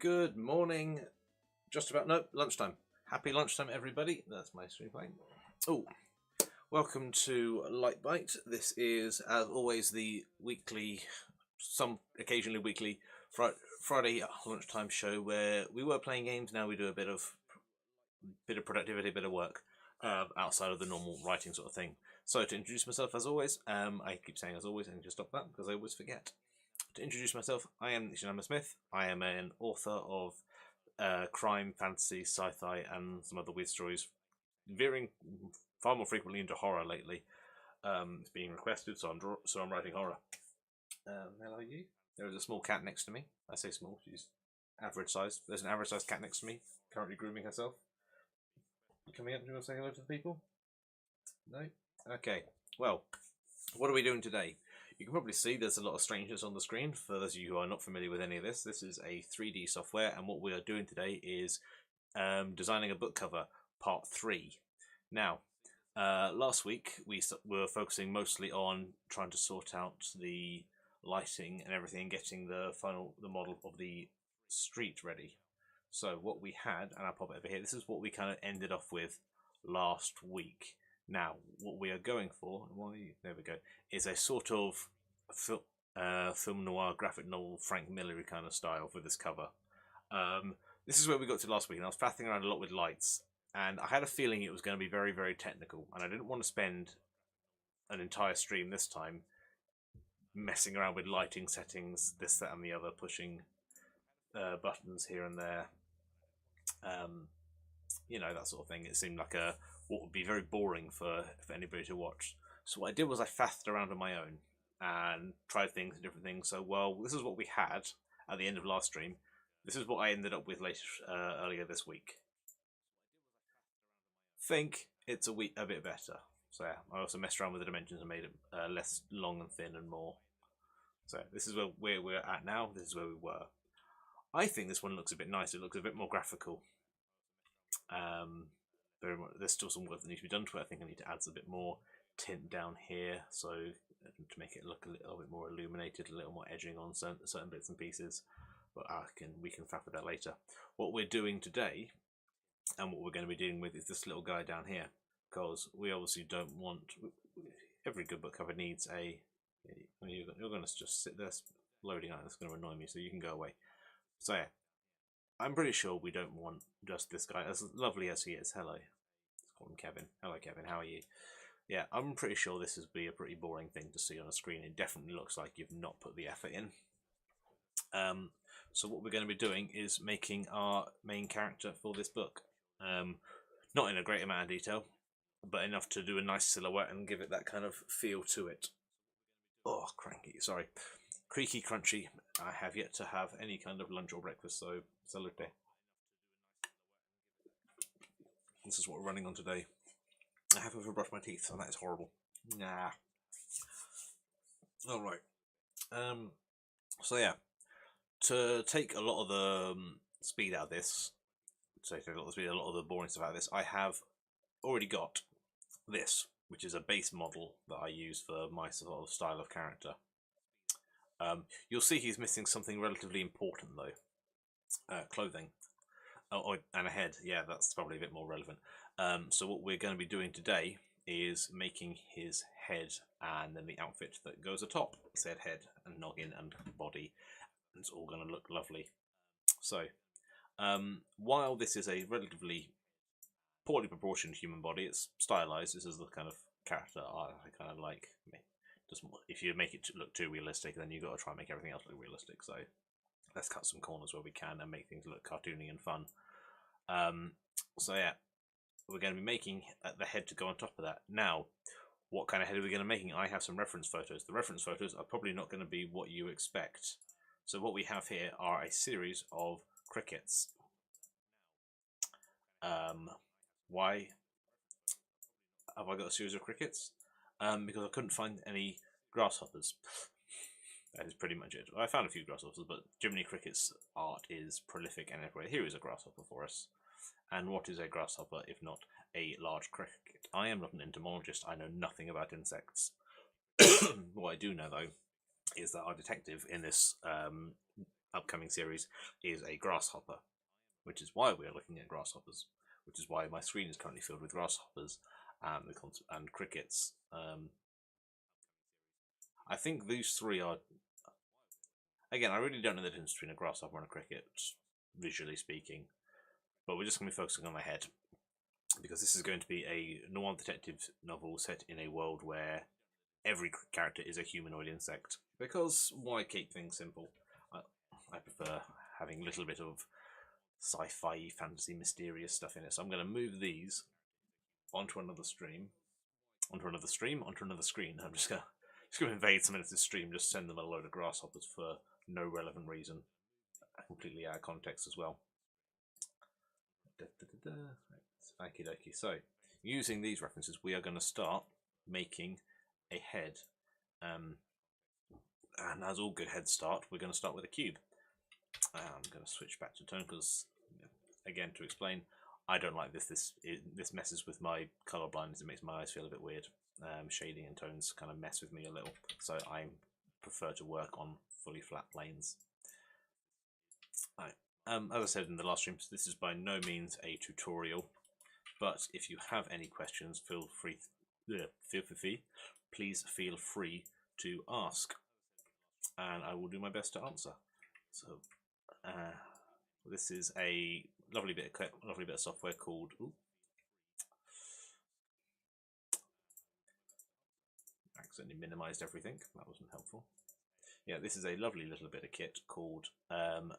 Good morning. Just about, no, lunchtime. Happy lunchtime, everybody. That's my stream playing. Oh, welcome to Light Bite. This is, as always, the weekly, occasionally weekly, Friday lunchtime show where we were playing games. Now we do a bit of productivity, a bit of work outside of the normal writing sort of thing. So to introduce myself, as always, I keep saying as always, and just stop that because I always forget. To introduce myself, I am Cennamo-Smith. I am an author of crime, fantasy, sci-fi, and some other weird stories, veering far more frequently into horror lately. It's being requested, so I'm writing horror. Hello, you. There is a small cat next to me. I say small; she's average sized. There's an average sized cat next to me, currently grooming herself. You coming up? Do you want to say hello to the people? No. Okay. Well, what are we doing today? You can probably see there's a lot of strangeness on the screen. For those of you who are not familiar with any of this, this is a 3D software, and what we are doing today is designing a book cover, part 3. Now, last week we were focusing mostly on trying to sort out the lighting and everything, and getting the model of the street ready. So what we had, and I'll pop it over here, this is what we kind of ended off with last week. Now, what we are going for, there we go, is a sort of film noir, graphic novel, Frank Miller kind of style for this cover. This is where we got to last week, and I was faffing around a lot with lights, and I had a feeling it was going to be very, very technical, and I didn't want to spend an entire stream this time messing around with lighting settings, this, that, and the other, pushing buttons here and there. You know, that sort of thing. It seemed like what would be very boring for anybody to watch. So what I did was I faffed around on my own and tried things and different things. So, well, this is what we had at the end of last stream. This is what I ended up with earlier this week. Think it's a bit better. So yeah, I also messed around with the dimensions and made it less long and thin and more. So this is where we're at now. This is where we were. I think this one looks a bit nicer. It looks a bit more graphical. There's still some work that needs to be done to it. I think I need to add a bit more tint down here, so to make it look a little bit more illuminated, a little more edging on certain bits and pieces. But we can faff with that later. What we're doing today, and what we're going to be dealing with, is this little guy down here, because we obviously don't want. Every good book cover needs a. You're going to just sit there loading out. That's going to annoy me, so you can go away. So yeah. I'm pretty sure we don't want just this guy, as lovely as he is. Hello. Let's call him Kevin. Hello, Kevin. How are you? Yeah, I'm pretty sure this would be a pretty boring thing to see on a screen. It definitely looks like you've not put the effort in. So what we're going to be doing is making our main character for this book. Not in a great amount of detail, but enough to do a nice silhouette and give it that kind of feel to it. Oh, cranky. Sorry. Creaky, crunchy. I have yet to have any kind of lunch or breakfast, so salute. This is what we're running on today. I have overbrushed my teeth, so that is horrible. Nah. All right. So yeah, to take a lot of the speed out of this, a lot of the boring stuff out of this, I have already got this, which is a base model that I use for my sort of style of character. You'll see he's missing something relatively important though. Clothing. And a head. Yeah, that's probably a bit more relevant. So what we're going to be doing today is making his head and then the outfit that goes atop said head and noggin and body. And it's all going to look lovely. So, while this is a relatively poorly proportioned human body, it's stylized. This is the kind of character I kind of like. If you make it look too realistic, then you've got to try and make everything else look realistic. So let's cut some corners where we can and make things look cartoony and fun. So yeah, we're going to be making the head to go on top of that. Now, what kind of head are we going to be making? I have some reference photos. The reference photos are probably not going to be what you expect. So what we have here are a series of crickets. Why have I got a series of crickets? Because I couldn't find any grasshoppers. That is pretty much it. I found a few grasshoppers, but Jiminy Cricket's art is prolific and everywhere. Here is a grasshopper for us. And what is a grasshopper if not a large cricket? I am not an entomologist. I know nothing about insects. What I do know, though, is that our detective in this upcoming series is a grasshopper, which is why we are looking at grasshoppers, which is why my screen is currently filled with grasshoppers and crickets. I think these three are... Again, I really don't know the difference between a grasshopper and a cricket, visually speaking, but we're just going to be focusing on my head, because this is going to be a noir detective novel set in a world where every character is a humanoid insect. Because why keep things simple? I prefer having a little bit of sci-fi, fantasy, mysterious stuff in it. So I'm going to move these onto another stream, onto another screen. I'm just going to invade some of this stream, just send them a load of grasshoppers for no relevant reason, completely out of context as well. Right, okie dokie. So, using these references, we are going to start making a head. And as all good heads start, we're going to start with a cube. I'm going to switch back to tone because, again, to explain, I don't like this. This messes with my colour blindness. It makes my eyes feel a bit weird. Shading and tones kind of mess with me a little, so I prefer to work on fully flat planes. Right. As I said in the last stream, this is by no means a tutorial, but if you have any questions, please feel free to ask, and I will do my best to answer. So, this is a lovely bit of software called. Accidentally minimized everything. That wasn't helpful. Yeah, this is a lovely little bit of kit called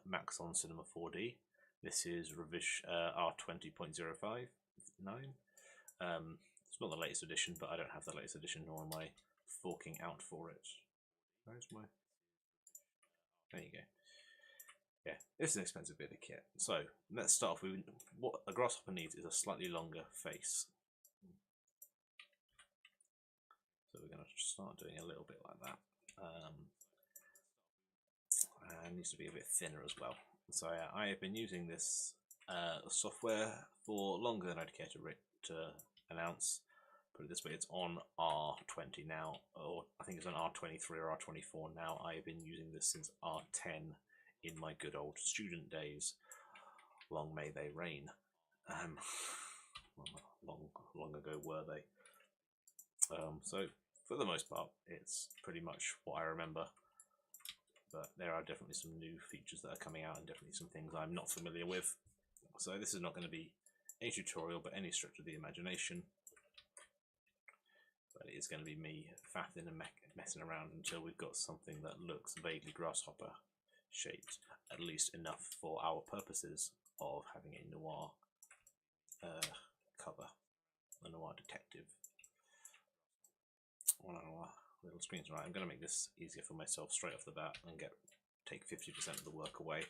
Maxon Cinema 4D. This is revision R20.059. It's not the latest edition, but I don't have the latest edition, nor am I forking out for it. Where's my... There you go. Yeah, it's an expensive bit of kit. So let's start off with what a grasshopper needs is a slightly longer face. So we're going to start doing a little bit like that. And it needs to be a bit thinner as well. So I have been using this software for longer than I'd care to announce. Put it this way, it's on R20 now, or I think it's on R23 or R24 now. I have been using this since R10 in my good old student days. Long may they reign. Long ago were they. So for the most part, it's pretty much what I remember. But there are definitely some new features that are coming out and definitely some things I'm not familiar with. So this is not going to be a tutorial by any stretch of the imagination. But it is going to be me faffing and messing around until we've got something that looks vaguely grasshopper shaped, at least enough for our purposes of having a noir cover, a noir detective. On our little screens. Right, I'm going to make this easier for myself straight off the bat and take 50% of the work away.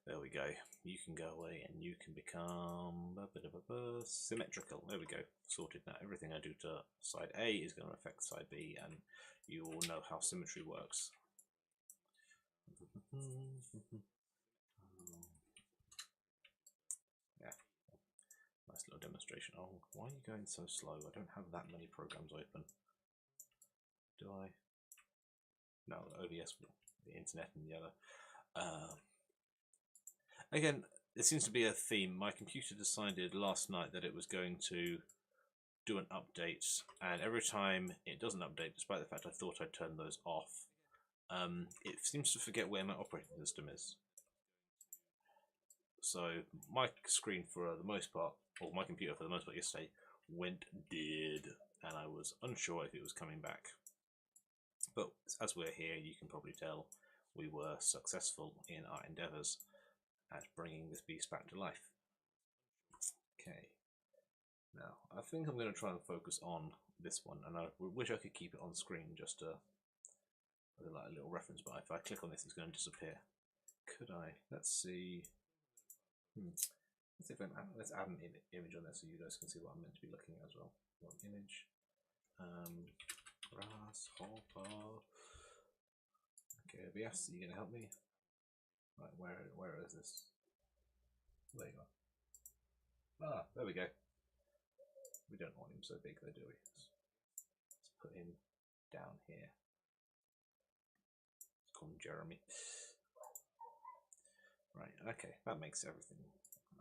There we go. You can go away and you can become a bit of a symmetrical. There we go. Sorted now. Everything I do to side A is going to affect side B, and you all know how symmetry works. Yeah. Nice little demonstration. Oh, why are you going so slow? I don't have that many programs open. Do I? No, OBS, the internet and the other. Again, there seems to be a theme. My computer decided last night that it was going to do an update, and every time it doesn't update, despite the fact I thought I'd turned those off, it seems to forget where my operating system is. So my screen for the most part, or my computer for the most part yesterday, went dead, and I was unsure if it was coming back. But as we're here, you can probably tell we were successful in our endeavours at bringing this beast back to life. Okay, now I think I'm going to try and focus on this one, and I wish I could keep it on screen just to like a little reference, but if I click on this it's going to disappear. Could I? Let's see. Let's see if let's add an image on there so you guys can see what I'm meant to be looking at as well. One image. Grasshopper. Okay, OBS, are you going to help me? Right, where is this? There you go. Ah, there we go. We don't want him so big though, do we? Let's put him down here. Let's call him Jeremy. Right, okay, that makes everything,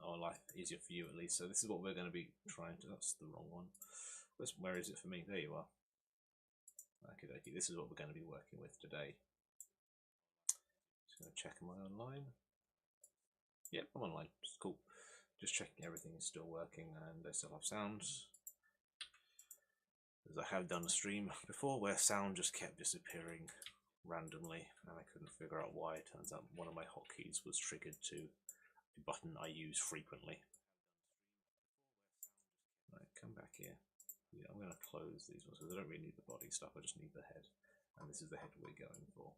our life easier for you at least. So this is what we're going to be trying to, that's the wrong one. Where is it for me? There you are. Okay, this is what we're going to be working with today. Just going to check, am I online? Yep, I'm online, it's cool. Just checking everything is still working and they still have sound. As I have done a stream before where sound just kept disappearing randomly and I couldn't figure out why. It turns out one of my hotkeys was triggered to a button I use frequently. Right, come back here. Yeah, I'm going to close these ones because I don't really need the body stuff, I just need the head. And this is the head we're going for.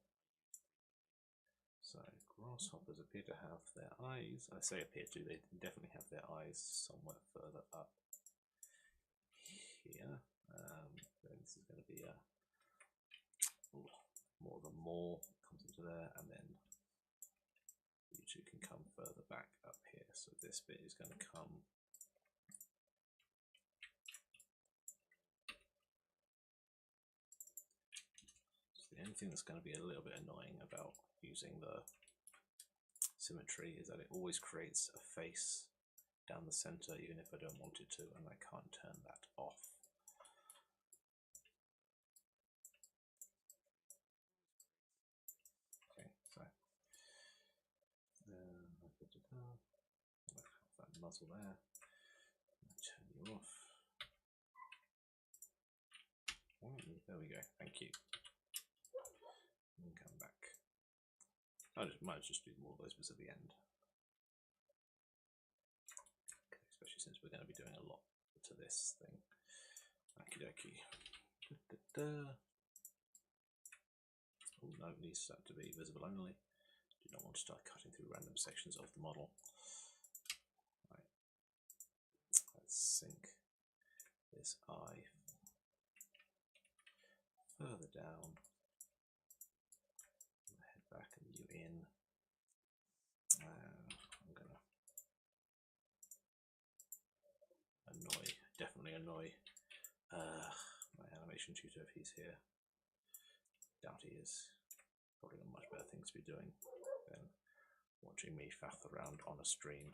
So, grasshoppers appear to have their eyes. I say appear to, they definitely have their eyes somewhere further up here. Then this is going to be a more of a maw comes into there, and then you two can come further back up here. So this bit is going to come. So the only thing that's going to be a little bit annoying about using the symmetry is that it always creates a face down the center, even if I don't want it to, and I can't turn that off. Okay, so that muzzle there. Turn you off. There we go. Thank you. And come back. I might just do more of those bits at the end. Okay, especially since we're going to be doing a lot to this thing. Okie dokie. Oh no, it needs that to be visible only. Do not want to start cutting through random sections of the model. Right. Let's sink this eye further down. Head back and you in. I'm gonna definitely annoy my animation tutor if he's here. Doubt he is. Probably got much better things to be doing than watching me faff around on a stream.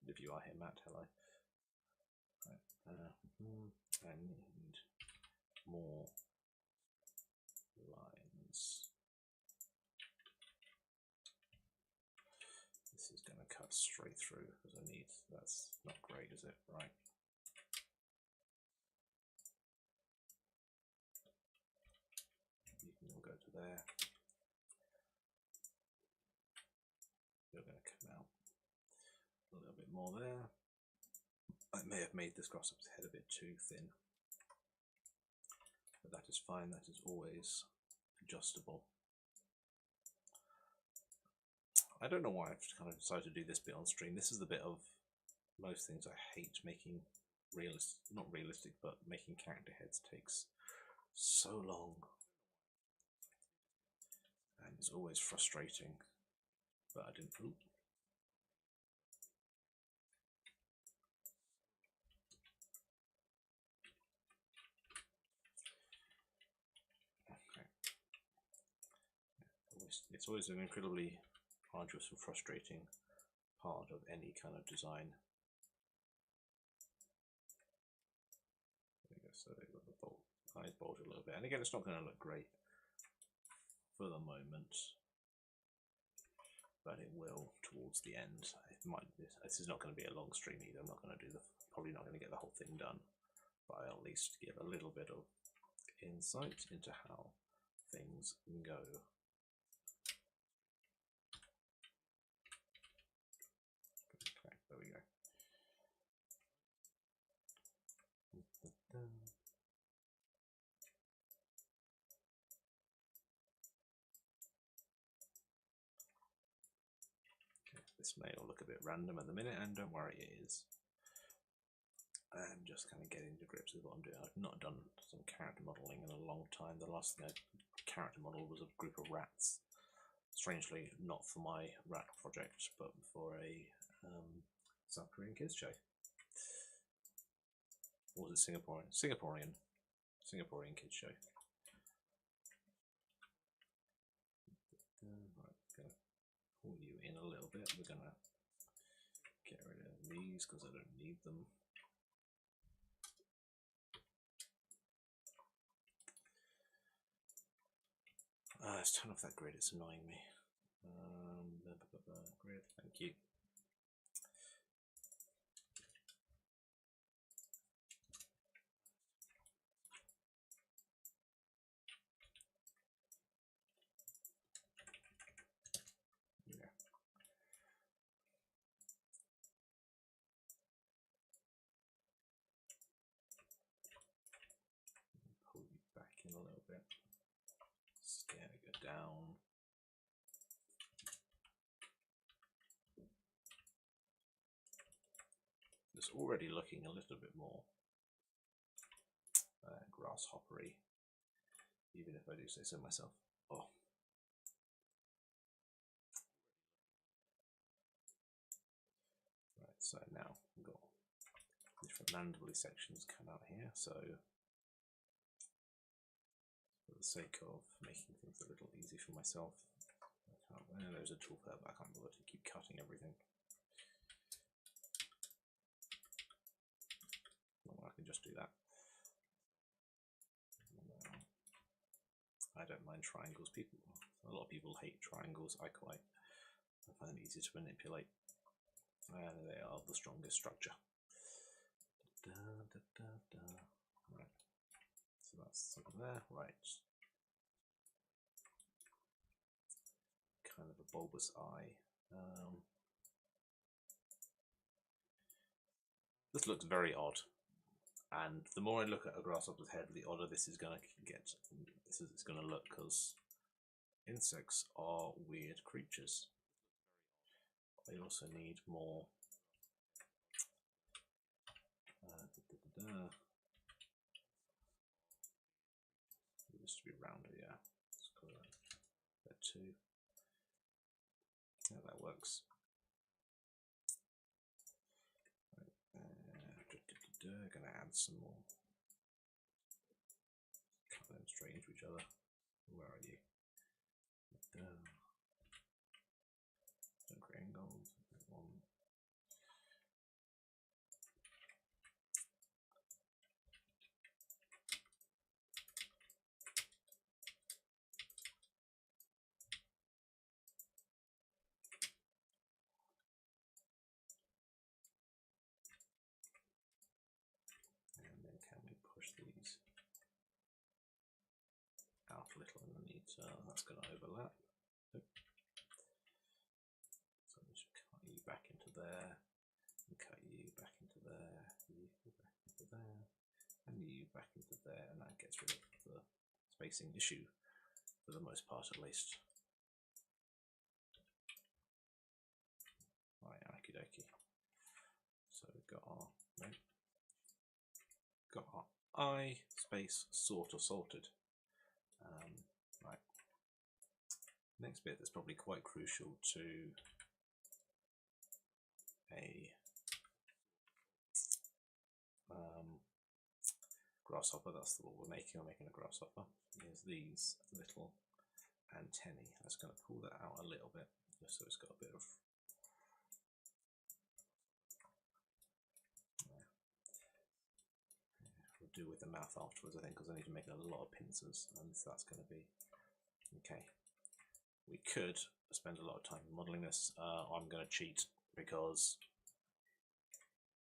If you are here, Matt, hello. Right, I need more lines. This is going to cut straight through because I need, that's not great, is it? Right. You can all go to there. You're going to come out a little bit more there. I may have made this grasshopper's head a bit too thin, but that is fine, that is always adjustable. I don't know why I've kind of decided to do this bit on stream. This is the bit of most things I hate making not realistic, but making character heads takes so long. And it's always frustrating, but I didn't. Ooh. Okay. It's always an incredibly arduous and frustrating part of any kind of design. There we go. So they've got the eyes bulged a little bit, and again, it's not going to look great for the moment, but it will towards the end. This is not going to be a long stream either. I'm not going to do probably not going to get the whole thing done, but I'll at least give a little bit of insight into how things go. Okay, there we go. This may all look a bit random at the minute, and don't worry, it is. I'm just kind of getting to grips with what I'm doing. I've not done some character modelling in a long time. The last thing I character modelled was a group of rats. Strangely, not for my rat project, but for a South Korean kids show. Or was it Singaporean? Singaporean kids show. Right, pull you in a little bit. We're gonna get rid of these because I don't need them. Let's turn off that grid, it's annoying me. Grid, thank you. Yeah. Pull you back in a little bit. Scale it down. It's already looking a little bit more grasshoppery, even if I do say so myself. Oh. Right, so now we've got different mandibly sections come out here, so for the sake of making things a little easy for myself, there's a tool there, but I can't bother to keep cutting everything. Well, I can just do that. I don't mind triangles. A lot of people hate triangles. I find them easy to manipulate. And they are the strongest structure. Right. So that's something there. Right. Kind of a bulbous eye. This looks very odd. And the more I look at a grasshopper's head, the odder this is going to get. It's going to look, because insects are weird creatures. They also need more. This to be rounder, yeah. Let's go there too. Yeah, that works. Right. Gonna add some more. Cut them straight into each other. Where are you? Don't create angles. One. And then can we push these out a little underneath? That's going to overlap. So just cut you back into there, and cut you back into there, you back into there, and you back into there, and that gets rid of the spacing issue for the most part, at least. Right, okie dokie. So we've got our eye space sort of sorted. Right. Next bit that's probably quite crucial to a grasshopper. That's what we're making. We're making a grasshopper. Is these little antennae. I'm just going to pull that out a little bit, just so it's got a bit of. We'll do with the mouth afterwards, I think, because I need to make a lot of pincers, and so that's going to be okay. We could spend a lot of time modeling this. I'm going to cheat, because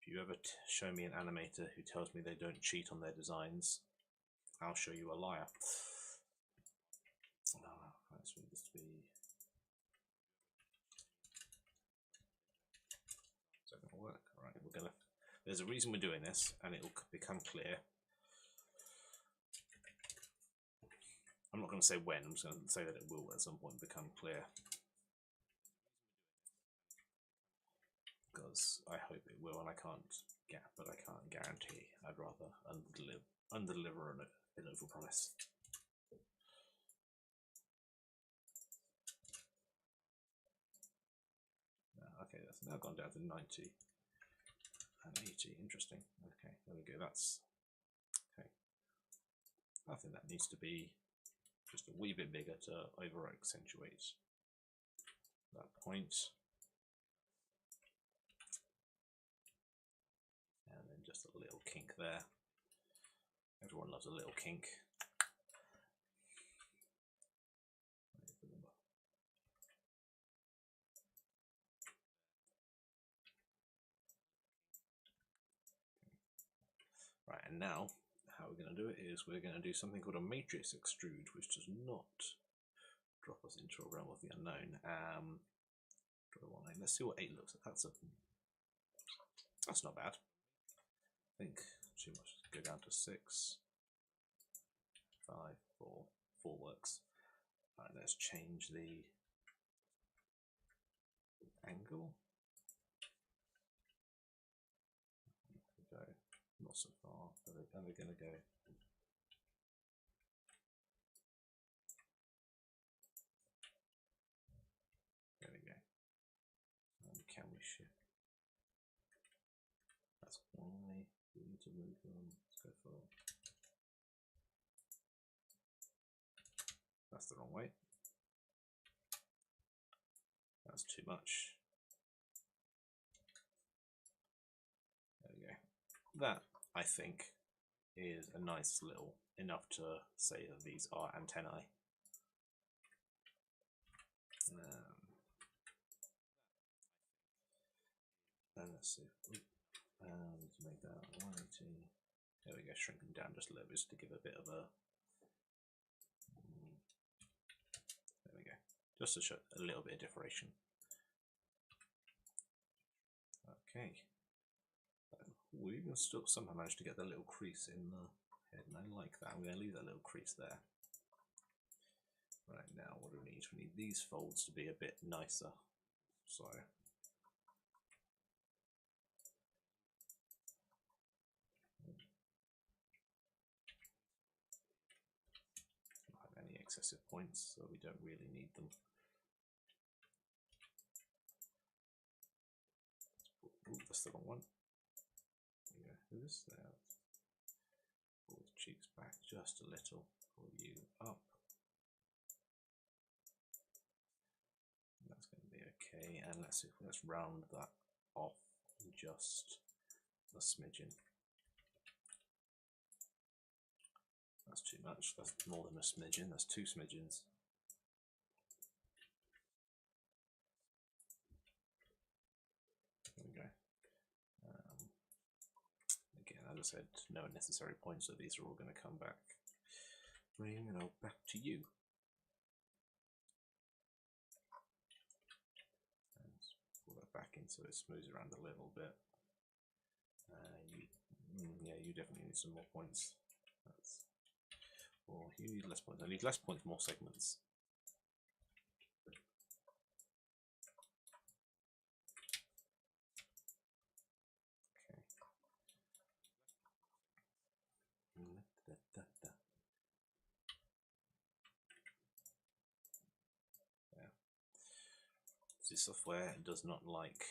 if you ever show me an animator who tells me they don't cheat on their designs, I'll show you a liar. Let's want this to be. Is that going to work? All right, we're going to. There's a reason we're doing this, and it will become clear. I'm not going to say when, I'm just going to say that it will at some point become clear. Because I hope it will, and I can't guarantee. I'd rather under-deliver and over-promise. Okay, that's now gone down to 90 and 80. Interesting. Okay, there we go. That's okay. I think that needs to be just a wee bit bigger to over accentuate that point. And then just a little kink there. Everyone loves a little kink. Right, and now how we're going to do it is we're going to do something called a matrix extrude, which does not drop us into a realm of the unknown. Let's see what 8 looks like. That's not bad. I think too much. Go down to 6, 5, 4. 4 works. Alright, let's change the angle. Go not so far, but we're going to go. There we go. And can we shift? That's why we need to move them. Let's go for. That's the wrong way. That's too much. There we go. That, I think, is a nice little, enough to say that these are antennae. And let's see. And make that 180. There we go, shrink them down just a little bit just to give a bit of a. There we go. Just to show a little bit of differentiation. Okay. We even still somehow managed to get the little crease in the head, and I like that. I'm going to leave that little crease there. Right, now what do we need? We need these folds to be a bit nicer. So not have any excessive points, so we don't really need them. Ooh, that's the wrong one. Yeah, who's there? Pull the cheeks back just a little. Pull you up. That's going to be okay. And let's round that off just a smidgen. That's too much. That's more than a smidgen. That's 2 smidgens. There we go. Again, as I said, no unnecessary points, so these are all going to come back. Bring it all back to you. And pull that back in so it smooths around a little bit. Yeah, you definitely need some more points. Or you need less points. I need less points, more segments. Yeah. This software does not like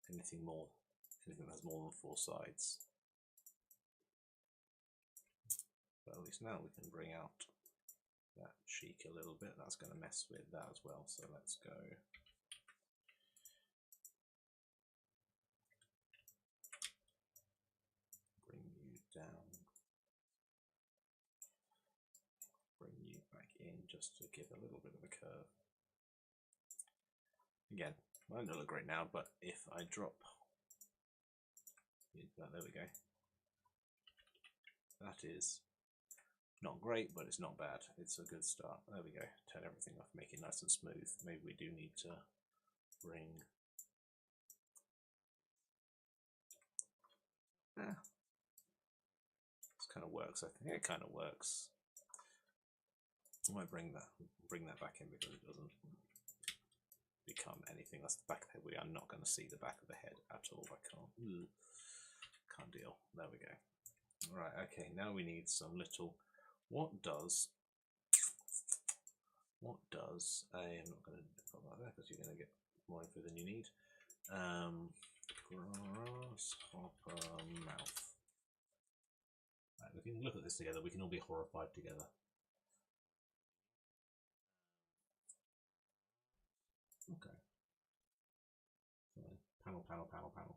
anything that has more than 4 sides. But at least now we can bring out that cheek a little bit. That's going to mess with that as well. So let's go. Bring you down. Bring you back in just to give a little bit of a curve. Again, might not look great now, but if I drop, there we go. That is not great, but it's not bad. It's a good start. There we go. Turn everything off, make it nice and smooth. Maybe we do need to bring. This kind of works. I think it kind of works. I might bring that back in because it doesn't become anything. That's the back of the head. We are not going to see the back of the head at all. I can't deal. There we go. Right, okay, now we need some little. What does I'm not going to put that there because you're going to get more info than you need. Grasshopper mouth. Right, we can look at this together. We can all be horrified together. panel, panel, panel, panel.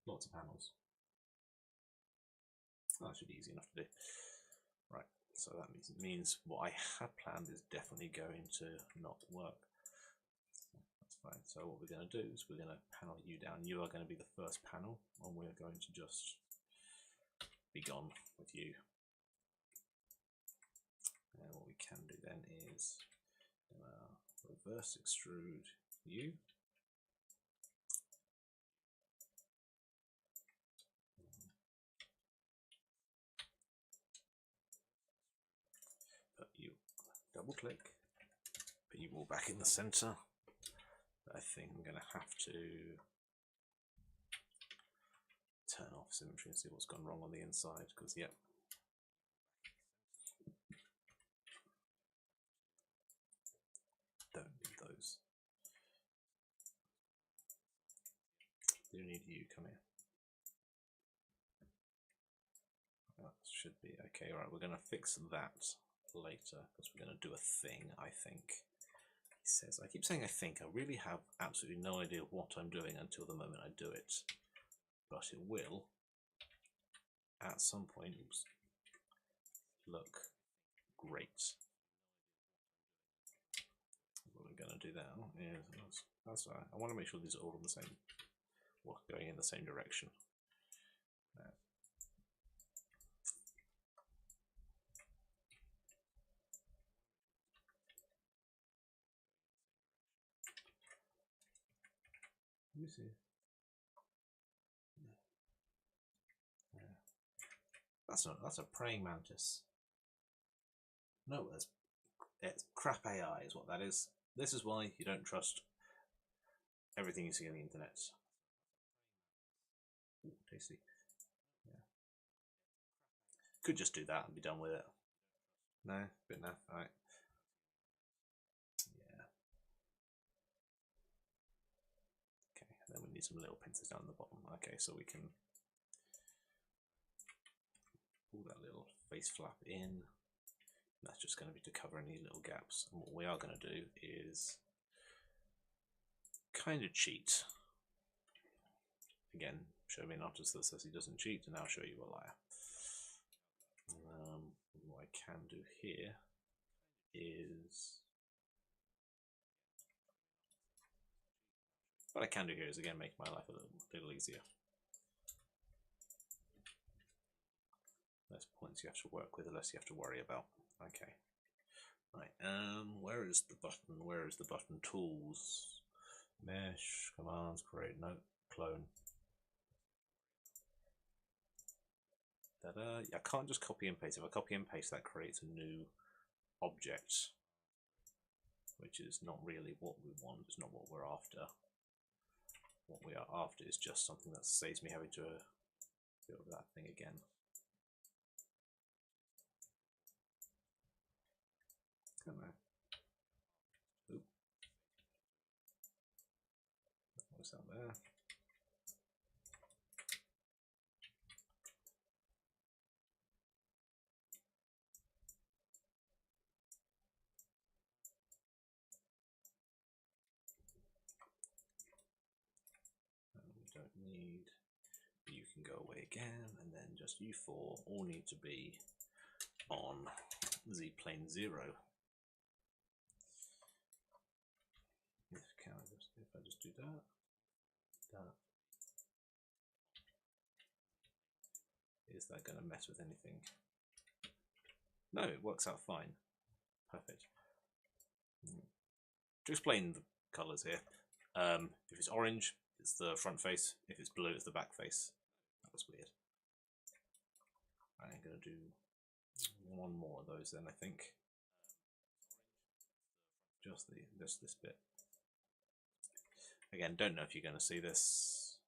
Lots of panels. That should be easy enough to do. Right, so that means what I had planned is definitely going to not work. That's fine. So what we're going to do is we're going to panel you down. You are going to be the first panel, and we're going to just be gone with you. And what we can do then is reverse extrude you. Put you, double click, put you all back in the center. I think I'm going to have to turn off symmetry and see what's gone wrong on the inside, because yep. Don't need those. Do need you, come here. That should be okay. Right, we're going to fix that later because we're going to do a thing, I think. He says, I keep saying I think. I really have absolutely no idea what I'm doing until the moment I do it. But it will, at some point, look great. What we're going to do now is, that's right. I want to make sure these are all in the same, well, going in the same direction. Let me see. Yeah. That's a praying mantis. No, it's crap AI is what that is. This is why you don't trust everything you see on the internet. Ooh, tasty. Yeah. Could just do that and be done with it. No, good enough. All right. Yeah. Okay, and then we need some little pincers down the bottom. Okay, so we can pull that little face flap in. That's just going to be to cover any little gaps. And what we are going to do is kind of cheat. Again, show me an artist that says he doesn't cheat, and I'll show you a liar. What I can do here is, what I can do here is again make my life a little easier. Less points you have to work with, the less you have to worry about. Okay. Right, where is the button? Where is the button? Tools, mesh, commands, create, no, clone. I can't just copy and paste. If I copy and paste, that creates a new object, which is not really what we want. It's not what we're after. What we are after is just something that saves me having to build that thing again. Come on. Oop. What's that there? Don't need, you can go away again, and then just you four all need to be on Z plane 0. If I just do that, is that going to mess with anything? No, it works out fine. Perfect. To explain the colours here, if it's orange, it's the front face. If it's blue, it's the back face. That was weird. I'm going to do one more of those then, I think. Just this bit. Again, don't know if you're going to see this,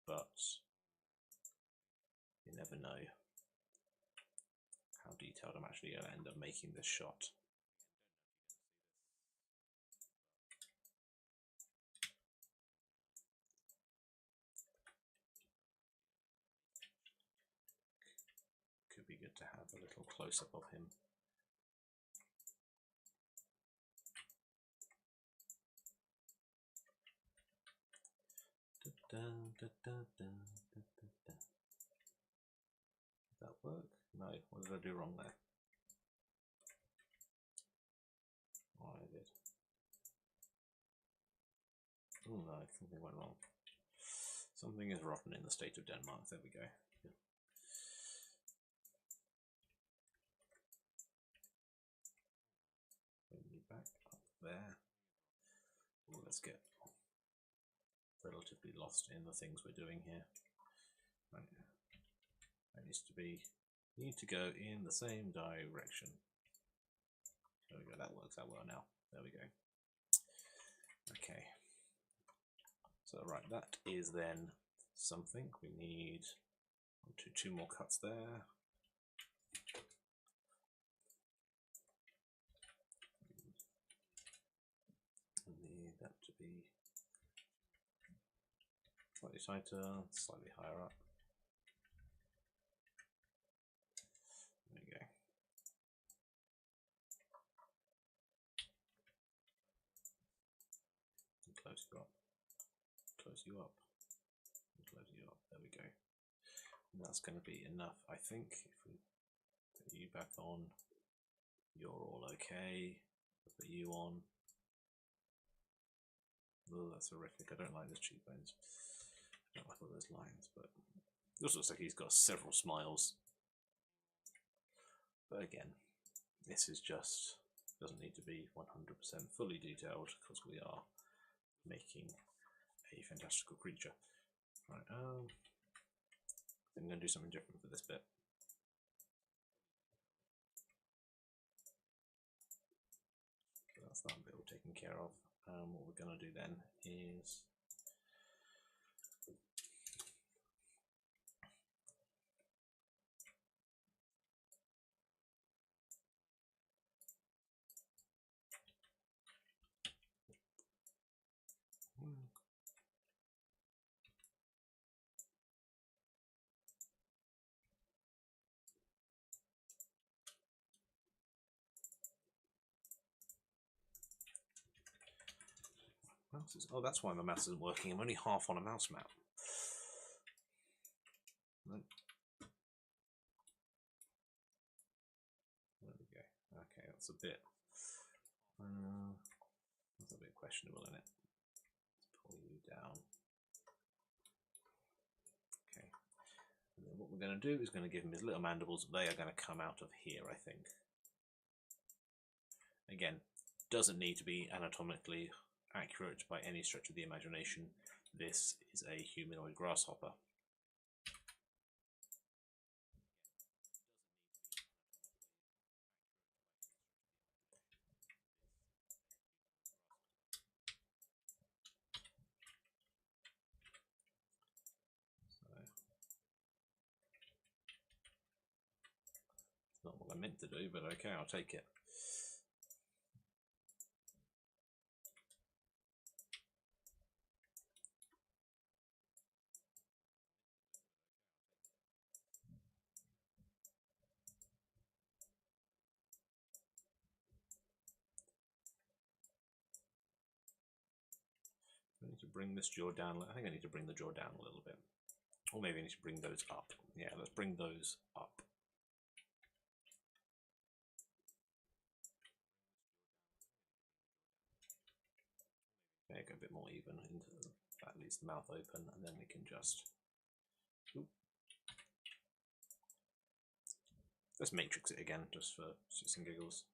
but you never know how detailed I'm actually going to end up making this shot. Could be good to have a little close-up of him. Da-da. Did that work? No. What did I do wrong there? Oh, I did. Oh no, something went wrong. Something is rotten in the state of Denmark. There we go. Bring you back up there. Ooh, let's get relatively lost in the things we're doing here. Right. That needs to be. Need to go in the same direction. There we go. That works out well now. There we go. Okay. So right, that is then something. We need two more cuts there. We need that to be slightly tighter, slightly higher up. There we go. And close you up. Close you up. And close you up. There we go. And that's going to be enough, I think. If we put you back on, you're all okay. Put you on. Oh, that's horrific. I don't like those cheekbones. I don't like all those lines, but it also looks like he's got several smiles. But again, this is just, doesn't need to be 100% fully detailed because we are making a fantastical creature. Right, I'm going to do something different for this bit. So that's that bit all taken care of. What we're going to do then is oh, that's why my mouse isn't working. I'm only half on a mouse map. Nope. There we go. Okay, that's a bit questionable, isn't it? Let's pull you down. Okay. And then what we're going to do is going to give him his little mandibles. They are going to come out of here, I think. Again, doesn't need to be anatomically accurate by any stretch of the imagination. This is a humanoid grasshopper. So, not what I meant to do, but okay, I'll take it. I need to bring this jaw down. I think I need to bring the jaw down a little bit. Or maybe I need to bring those up. Yeah, let's bring those up. Okay, go a bit more even into that leaves the mouth open, and then we can just let's matrix it again just for shits and giggles.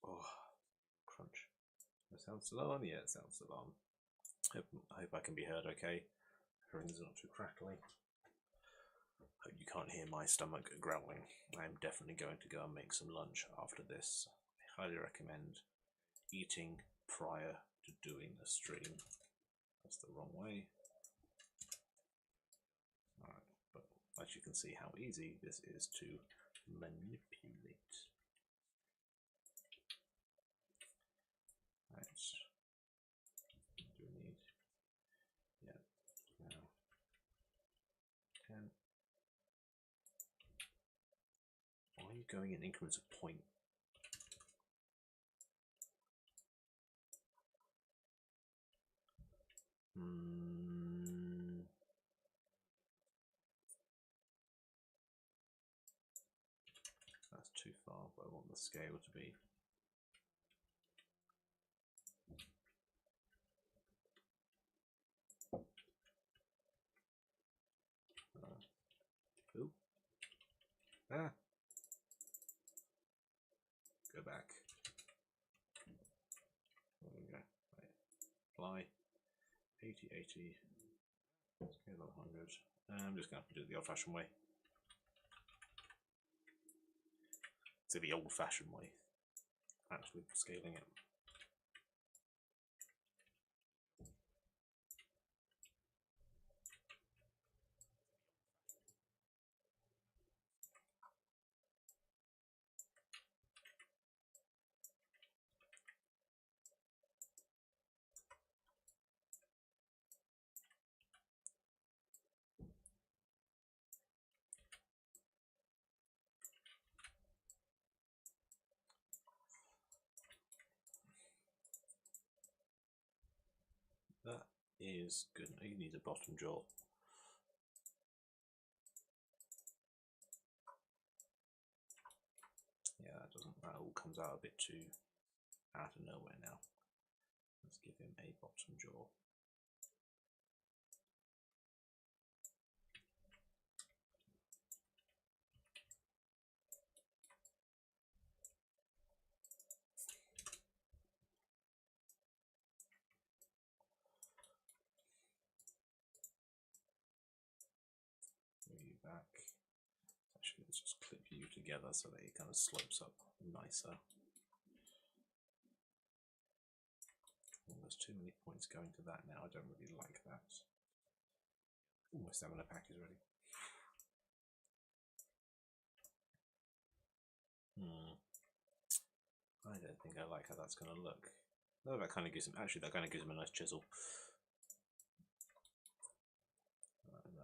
Oh, crunch. That sounds still on? Yeah, it sounds still on. I hope I can be heard okay. Everything's not too crackly. Hope you can't hear my stomach growling. I'm definitely going to go and make some lunch after this. I highly recommend eating prior to doing a stream. That's the wrong way. Alright, but as you can see how easy this is to manipulate. Right. Do we need? Yeah. Now 10. Why are you going in increments of 0.2 That's too far, but I want the scale to be. Ooh. Ah. Go back. There we go. Right. Apply. 80, 80. Scale of 100. I'm just going to have to do it the old-fashioned way. So the old-fashioned way. Actually scaling it. That is good. You need a bottom jaw. Yeah, that all comes out a bit too out of nowhere now. Let's give him a bottom jaw. You back. Actually, let's just clip you together so that it kind of slopes up nicer. Oh, there's too many points going to that now. I don't really like that. Ooh, my stamina pack is ready. I don't think I like how that's going to look. No, that kind of gives him. Actually, that kind of gives him a nice chisel. No, I don't.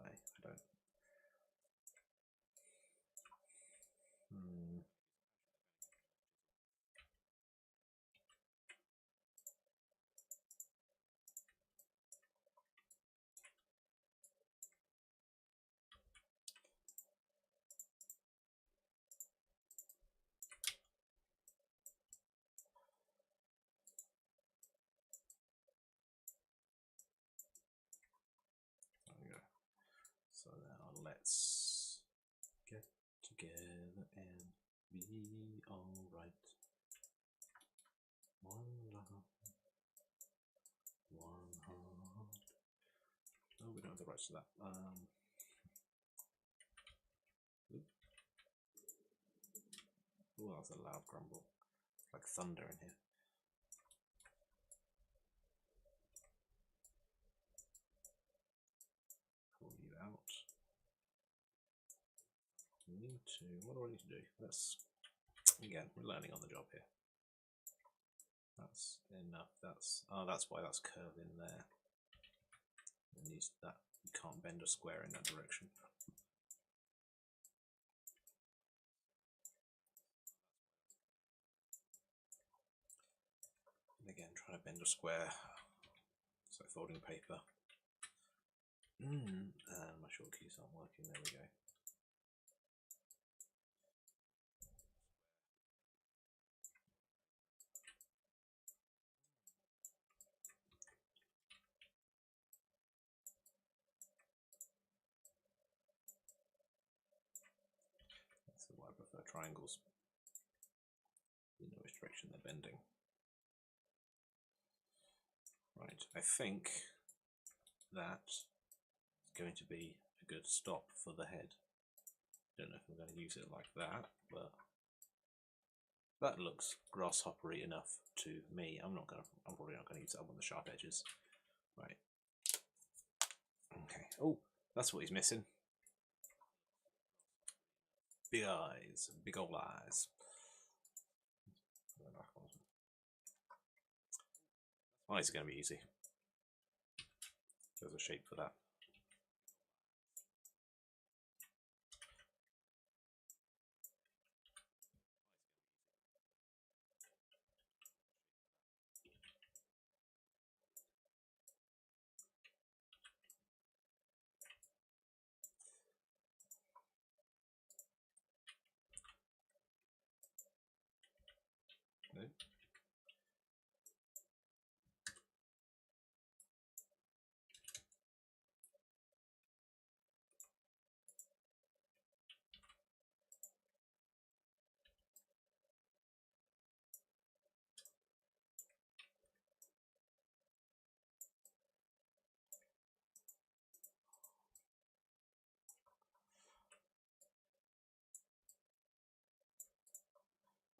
There we go. So now let's get together and be alright. One love, one heart. Oh, we don't have the rights to that. Oh, that was a loud grumble. Like thunder in here. Pull you out. Need to. What do I need to do? Let's. Again, we're learning on the job here. That's enough. That's. Oh, that's why that's curving there. It needs that. You can't bend a square in that direction. And again, trying to bend a square. It's like folding paper. And my short keys aren't working. There we go. That's why I prefer triangles. You know which direction they're bending. Right, I think that's going to be a good stop for the head. Don't know if I'm going to use it like that, but that looks grasshoppery enough to me. I'm probably not going to use that on the sharp edges. Right. Okay. Oh, that's what he's missing. Big eyes, big old eyes. Eyes are going to be easy. There's a shape for that.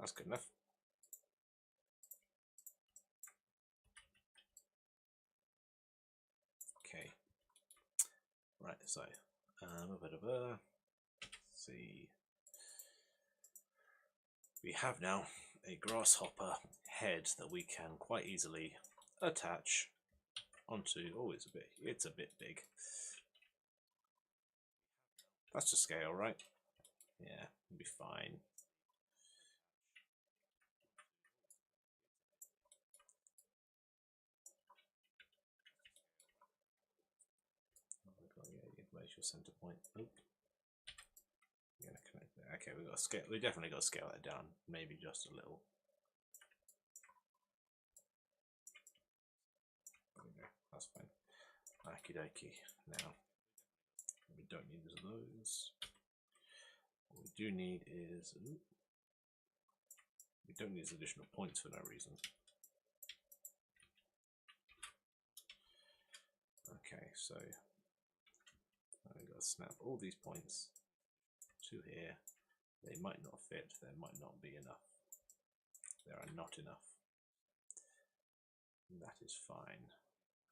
That's good enough. Okay. Right, so let's see. We have now a grasshopper head that we can quite easily attach onto. Oh, it's a bit big. That's to scale, right? Yeah, it'll be fine. Where's your center point? Oh, I'm gonna connect there. Okay, we got to scale. We definitely got to scale that down, maybe just a little. There we go. That's fine. Okie dokie. Now we don't need those. What we do need is we don't need additional points for no reason. Okay, so I've got to snap all these points to here. They might not fit, there might not be enough. There are not enough. That is fine.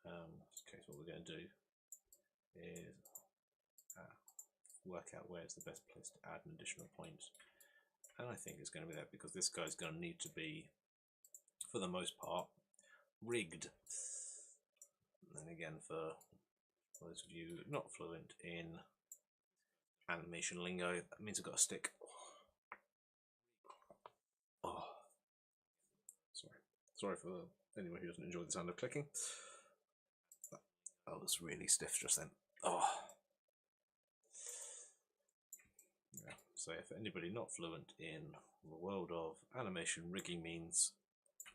Okay, so what we're going to do is work out where's the best place to add an additional point. And I think it's going to be that, because this guy's going to need to be, for the most part, rigged. And again, for those of you not fluent in animation lingo, that means I've got a stick. Oh, sorry for anyone who doesn't enjoy the sound of clicking. That was really stiff just then. Oh, yeah. So if anybody not fluent in the world of animation, rigging means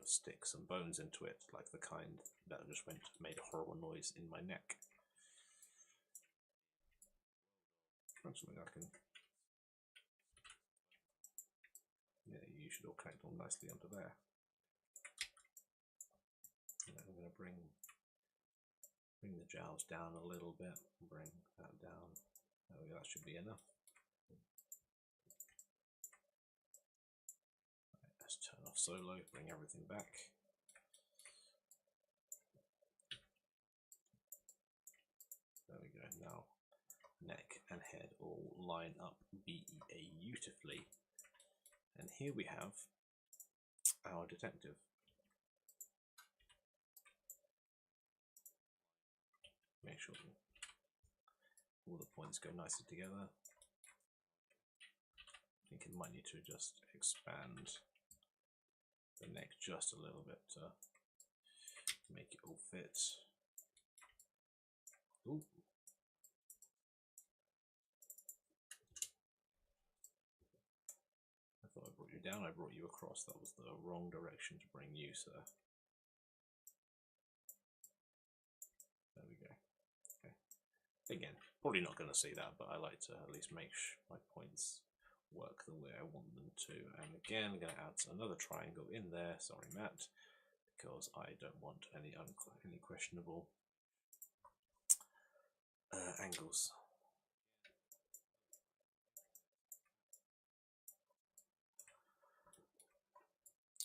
stick some bones into it, like the kind that just made a horrible noise in my neck. Something I can. Yeah, you should all connect all nicely onto there. And then I'm going to bring the jowls down a little bit. Bring that down. There we go. That should be enough. Right, let's turn off solo. Bring everything back. There we go. Now neck and head all line up beautifully. And here we have our detective. Make sure all the points go nicely together. I think it might need to just expand the neck just a little bit to make it all fit. Ooh. I thought I brought you down, I brought you across. That was the wrong direction to bring you, sir. There we go. Okay. Again, probably not going to see that, but I like to at least make my points work the way I want them to. And again, I'm going to add another triangle in there. Sorry, Matt, because I don't want any questionable angles.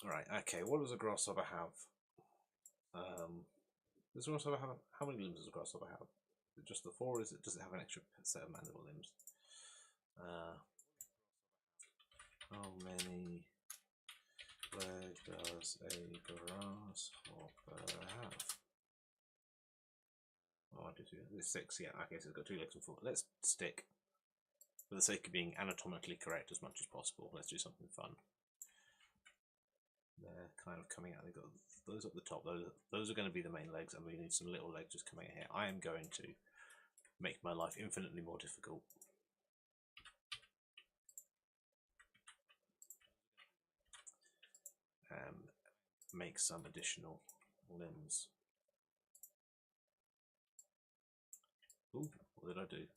Alright, okay, what does a grasshopper have? Does a grasshopper have, how many limbs does a grasshopper have? Is it just the 4, or does it have an extra set of mandible limbs? How many legs does a grasshopper have? Oh, there's 6, yeah, okay, so it's got 2 legs and 4. Let's stick, for the sake of being anatomically correct as much as possible. Let's do something fun. They're kind of coming out. They've got those up the top. Those are going to be the main legs, and we need some little legs just coming out here. I am going to make my life infinitely more difficult. Make some additional limbs. Ooh, what did I do?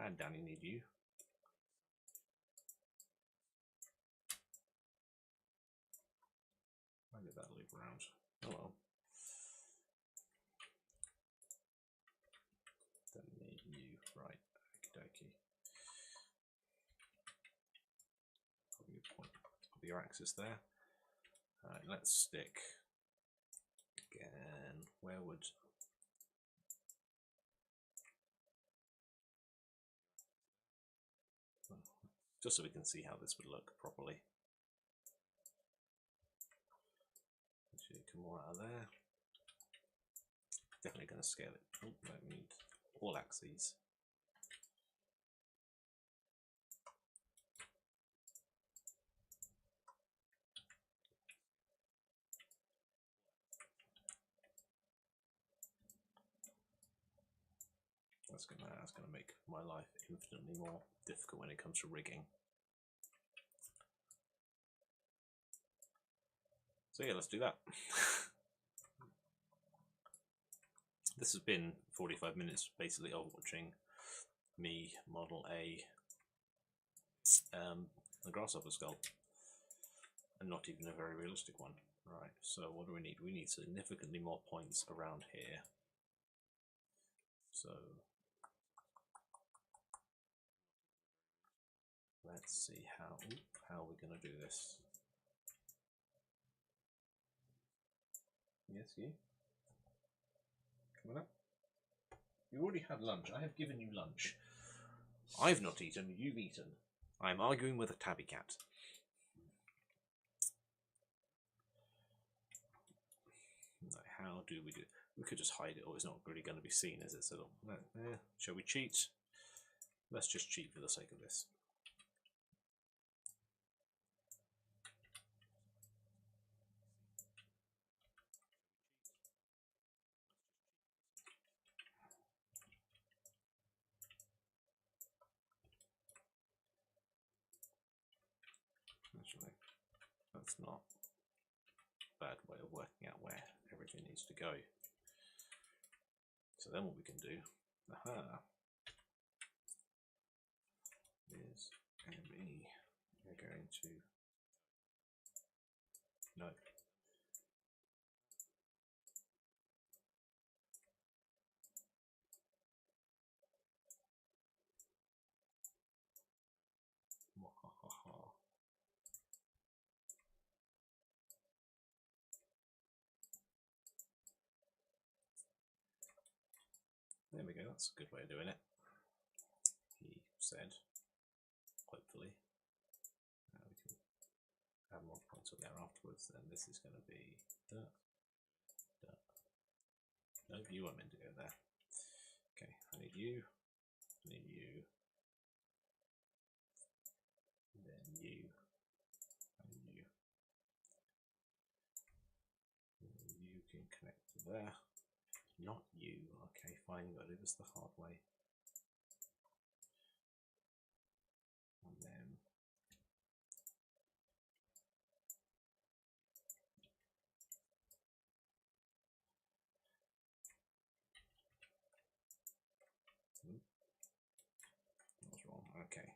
And Danny, need you. Why did that loop around? Oh well. Don't need you. Right, okie dokie. your axis there. Alright, let's stick again. Where would... just so we can see how this would look properly. Actually, come more out of there. Definitely going to scale it. Oh, no, we need all axes. That's gonna make my life infinitely more difficult when it comes to rigging. So yeah, let's do that. This has been 45 minutes basically of watching me model a grasshopper skull, and not even a very realistic one. Right, so what do we need? We need significantly more points around here. So let's see how we're going to do this. Yes, you? Coming up? You already had lunch. I have given you lunch. I've not eaten, you've eaten. I'm arguing with a tabby cat. No, how do we do it? We could just hide it, or it's not really going to be seen, is it? So, shall we cheat? Let's just cheat for the sake of this. Actually, that's not a bad way of working out where everything needs to go. So then what we can do, is ME. We're going to, no. There we go, that's a good way of doing it. He said, hopefully. We can add more points up there afterwards, then this is going to be no, you weren't meant to go there. Okay, I need you, and then you, and you. You can connect to there. Not you. Okay, fine, you got to do this the hard way. And then that was wrong. Okay.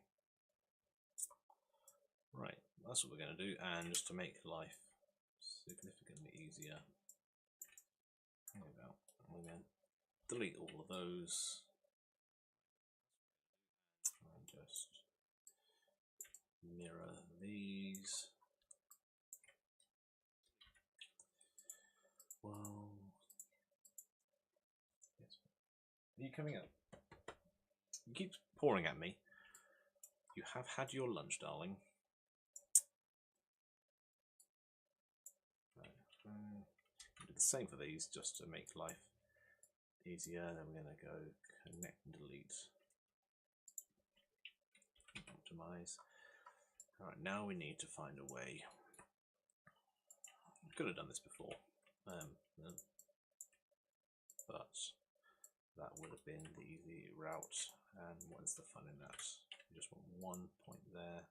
Right, that's what we're going to do, and just to make life significantly easier, how about we're going to delete all of those and just mirror these. Well, yes. Are you coming up? You keep pouring at me. You have had your lunch, darling. Do the same for these just to make life easier. Then we're going to go connect and delete, optimize. Alright, now we need to find a way. I could have done this before, but that would have been the easy route. And what's the fun in that? We just want 1 point there.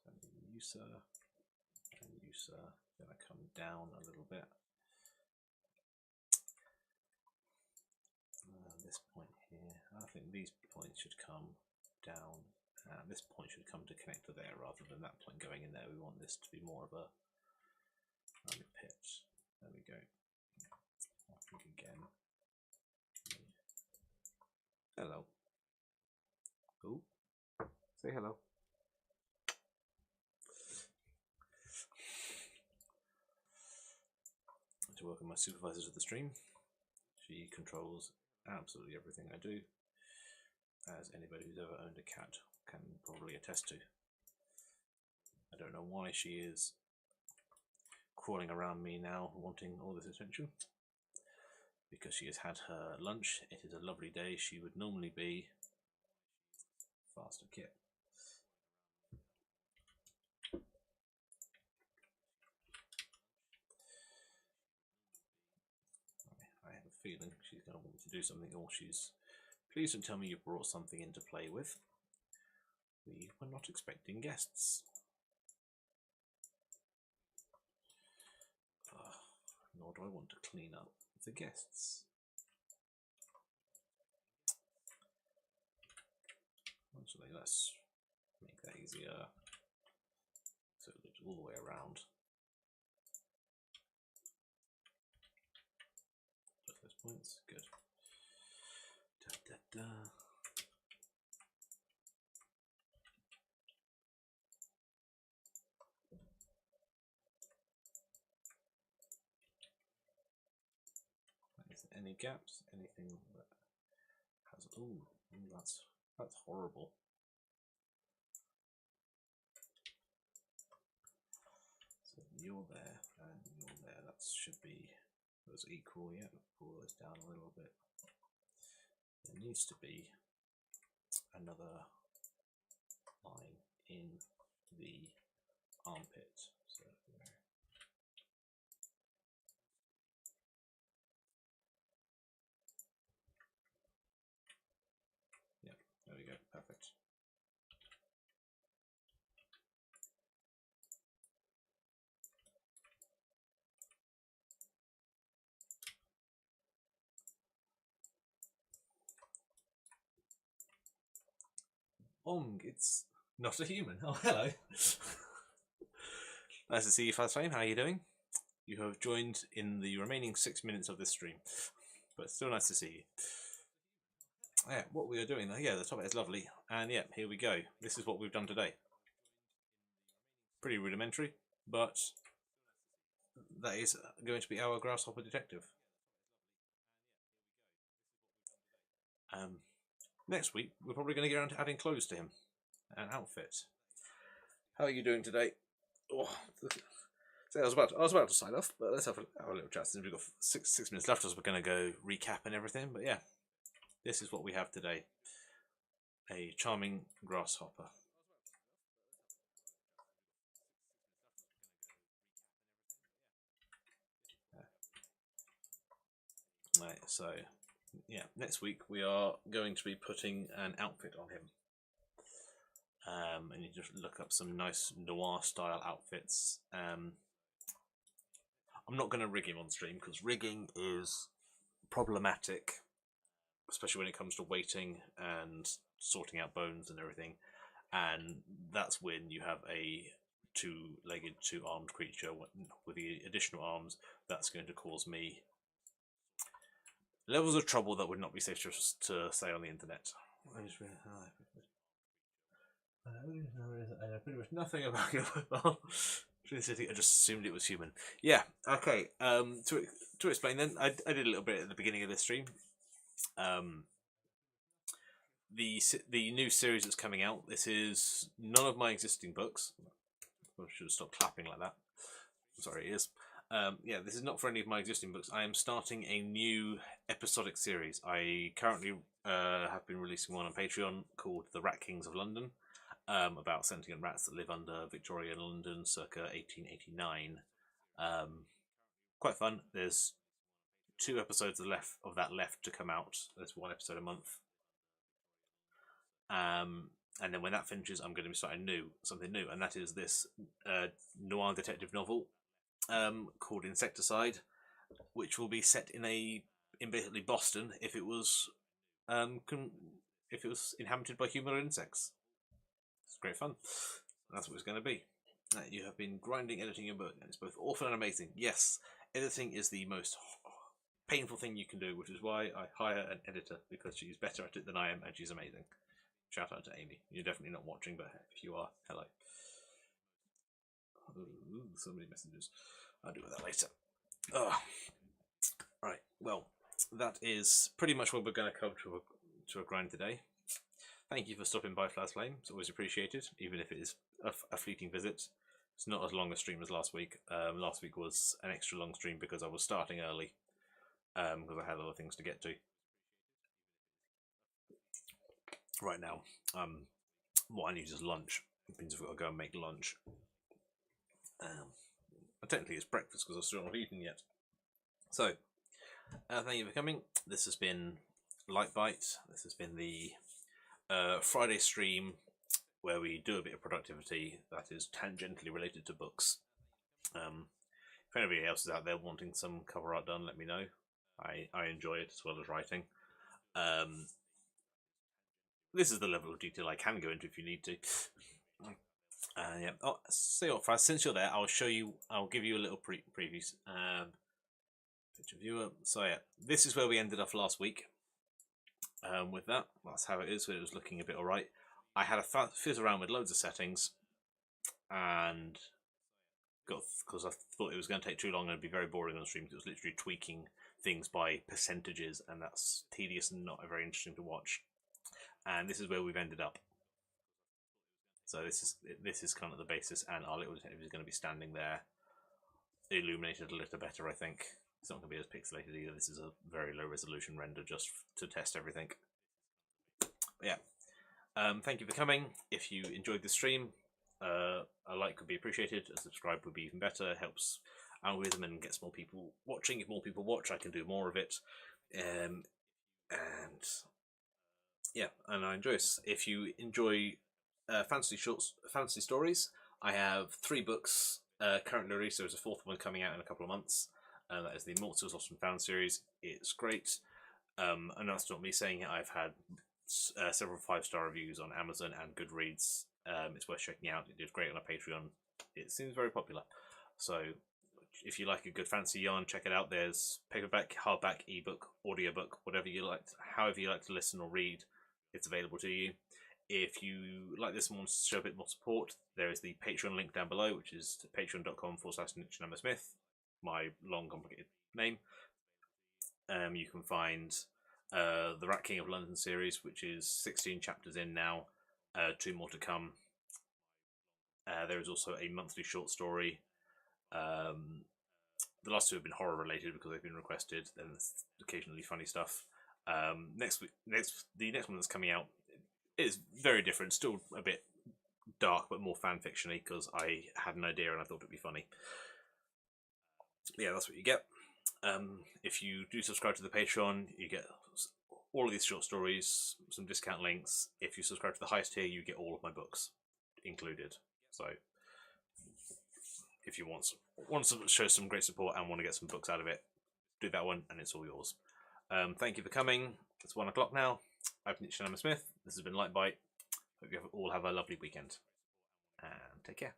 So user and user going to come down a little bit. This point here, I think these points should come down. This point should come to connect to there rather than that point going in there. We want this to be more of a pitch. There we go. I think again. Hello. Oh, say hello. to welcome my supervisor to the stream. She controls absolutely everything I do, as anybody who's ever owned a cat can probably attest to. I don't know why she is crawling around me now wanting all this attention, because she has had her lunch. It is a lovely day. She would normally be faster kit. I have a feeling she's going to want to do something, or she's please don't tell me you brought something in to play with. We were not expecting guests. Nor do I want to clean up the guests. Actually, let's make that easier. So it looks all the way around. Just those points, good. Da, da, da. Is there any gaps? Anything that has? Ooh, that's horrible. So you're there and you're there. That should be those equal. Yeah, pull those down a little bit. There needs to be another line in the armpit. So yeah, there we go. Perfect. Ong, it's not a human. Oh, hello. Nice to see you, Fast Flame. How are you doing? You have joined in the remaining 6 minutes of this stream, but still nice to see you. Yeah, what we are doing though, yeah, the topic is lovely, and yeah, here we go. This is what we've done today. Pretty rudimentary, but that is going to be our grasshopper detective. Next week, we're probably going to get around to adding clothes to him, and outfit. How are you doing today? Oh, so I was about to sign off, but let's have a little chat since we've got six minutes left, as we're going to go recap and everything. But yeah, this is what we have today: a charming grasshopper. Right, so yeah, next week we are going to be putting an outfit on him. And you just look up some nice noir style outfits. I'm not going to rig him on stream because rigging is problematic, especially when it comes to weighting and sorting out bones and everything. And that's when you have a two-legged, two-armed creature with the additional arms. That's going to cause me levels of trouble that would not be safe to say on the internet. I know pretty much nothing about your football. I just assumed it was human. Yeah, okay. To explain then, I did a little bit at the beginning of this stream. The new series that's coming out, this is none of my existing books. I should have stopped clapping like that. I'm sorry, it is. Yeah, this is not for any of my existing books. I am starting a new episodic series. I currently have been releasing one on Patreon called The Rat Kings of London, about sentient rats that live under Victorian London circa 1889. Quite fun. There's 2 episodes of that left to come out. There's 1 episode a month. And then when that finishes, I'm going to be starting something new, and that is this noir detective novel called Insecticide, which will be set in basically Boston if it was inhabited by human insects. It's great fun. That's what it's going to be. You have been grinding editing your book, and it's both awful and amazing. Yes, editing is the most painful thing you can do, which is why I hire an editor, because she's better at it than I am, and she's amazing. Shout out to Amy. You're definitely not watching, but if you are, hello. Ooh, so many messages. I'll deal with that later. Right, well, that is pretty much what we're going to come to a grind today. Thank you for stopping by, Flaz Flame. It's always appreciated, even if it is a fleeting visit. It's not as long a stream as last week. Last week was an extra long stream because I was starting early, because I had other things to get to. Right now, what I need is lunch. It means I've got to go and make lunch. Technically it's breakfast because I'm still not eaten yet. So, thank you for coming. This has been Light Bite. This has been the Friday stream where we do a bit of productivity that is tangentially related to books. If anybody else is out there wanting some cover art done, let me know. I enjoy it as well as writing. This is the level of detail I can go into if you need to. Yeah. Oh, so since you're there, I'll give you a little preview. Picture viewer. So yeah, this is where we ended up last week. With that, that's how it is. It was looking a bit alright. I had a fizz around with loads of settings, and because I thought it was going to take too long and it'd be very boring on the stream. Because it was literally tweaking things by percentages, and that's tedious and not very interesting to watch. And this is where we've ended up. So this is kind of the basis, and our little detective is going to be standing there, illuminated a little better, I think. It's not going to be as pixelated either. This is a very low resolution render just to test everything. But yeah, thank you for coming. If you enjoyed the stream, a like would be appreciated. A subscribe would be even better. It helps algorithm and gets more people watching. If more people watch, I can do more of it. And yeah, and I enjoy this. If you enjoy fantasy stories, I have 3 books currently released. There's a 4th one coming out in a couple of months. That is the Immortals Lost and Found series. It's great. And that's not me saying it. I've had several 5-star reviews on Amazon and Goodreads. It's worth checking out. It did great on a Patreon. It seems very popular. So if you like a good fancy yarn, check it out. There's paperback, hardback, ebook, audiobook, whatever you like, however you like to listen or read, it's available to you. If you like this and want to show a bit more support, there is the Patreon link down below, which is patreon.com/Cennamo-Smith, my long complicated name. You can find the Rat King of London series, which is 16 chapters in now, 2 more to come. There is also a monthly short story. The last 2 have been horror related because they've been requested. Then there's occasionally funny stuff. The next one that's coming out is very different, still a bit dark but more fan fictiony because I had an idea and I thought it'd be funny. Yeah, that's what you get. If you do subscribe to the Patreon, you get all of these short stories, some discount links. If you subscribe to the highest tier, you get all of my books included. So if you want to show some great support and want to get some books out of it, do that one and it's all yours. Thank you for coming. It's 1 o'clock now. I've been Cennamo-Smith. This has been Light Bite. Hope you all have a lovely weekend. And take care.